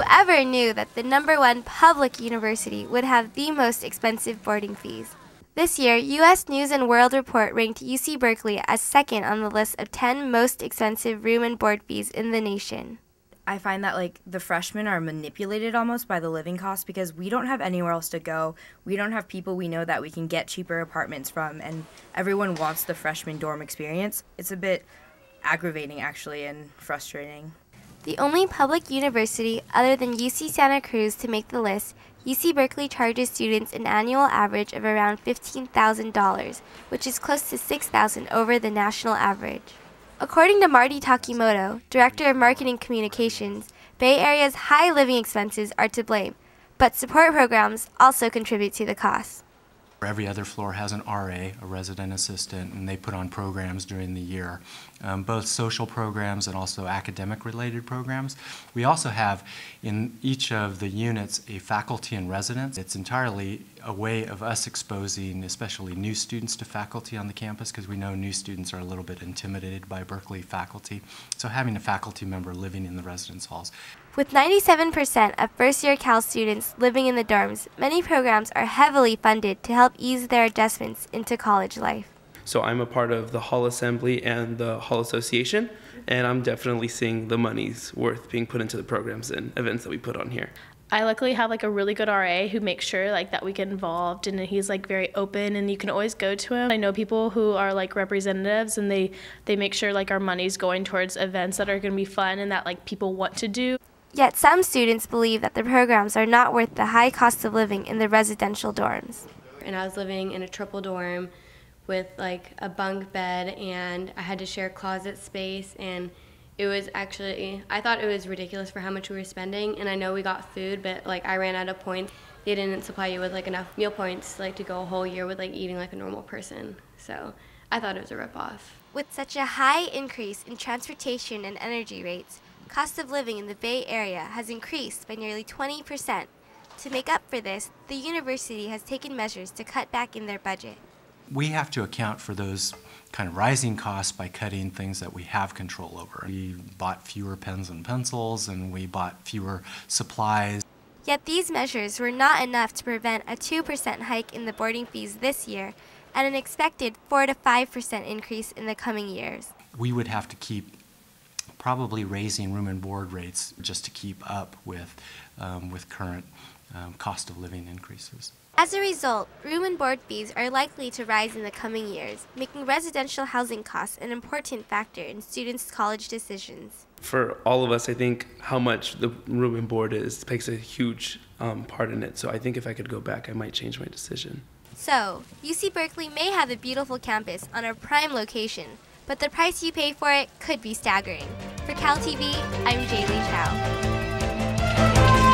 Whoever knew that the #1 public university would have the most expensive boarding fees? This year, U.S. News & World Report ranked UC Berkeley as second on the list of 10 most expensive room and board fees in the nation. I find that the freshmen are manipulated almost by the living costs because we don't have anywhere else to go. We don't have people we know that we can get cheaper apartments from, and everyone wants the freshman dorm experience. It's a bit aggravating actually and frustrating. The only public university other than UC Santa Cruz to make the list, UC Berkeley charges students an annual average of around $15,000, which is close to $6,000 over the national average. According to Marty Takimoto, Director of Marketing Communications, Bay Area's high living expenses are to blame, but support programs also contribute to the cost. Every other floor has an RA, a resident assistant, and they put on programs during the year, both social programs and also academic-related programs. We also have in each of the units a faculty in residence. It's entirely a way of us exposing especially new students to faculty on the campus because we know new students are a little bit intimidated by Berkeley faculty. So having a faculty member living in the residence halls. With 97% of first-year Cal students living in the dorms, many programs are heavily funded to help ease their adjustments into college life. So I'm a part of the Hall Assembly and the Hall Association, and I'm definitely seeing the money's worth being put into the programs and events that we put on here. I luckily have a really good RA who makes sure that we get involved, and he's very open and you can always go to him. I know people who are representatives, and they make sure our money's going towards events that are going to be fun and that people want to do. Yet some students believe that the programs are not worth the high cost of living in the residential dorms. And I was living in a triple dorm with a bunk bed, and I had to share closet space, and it was actually, I thought it was ridiculous for how much we were spending, and I know we got food, but I ran out of points. They didn't supply you with enough meal points to go a whole year with eating like a normal person. So I thought it was a ripoff. With such a high increase in transportation and energy rates, cost of living in the Bay Area has increased by nearly 20%. To make up for this, the university has taken measures to cut back in their budget. We have to account for those kind of rising costs by cutting things that we have control over. We bought fewer pens and pencils, and we bought fewer supplies. Yet these measures were not enough to prevent a 2% hike in the boarding fees this year and an expected 4 to 5% increase in the coming years. We would have to keep probably raising room and board rates just to keep up with current cost of living increases. As a result, room and board fees are likely to rise in the coming years, making residential housing costs an important factor in students' college decisions. For all of us, I think how much the room and board is takes a huge part in it. So I think if I could go back, I might change my decision. So, UC Berkeley may have a beautiful campus on a prime location, but the price you pay for it could be staggering. For CalTV, I'm Jaylee Chow.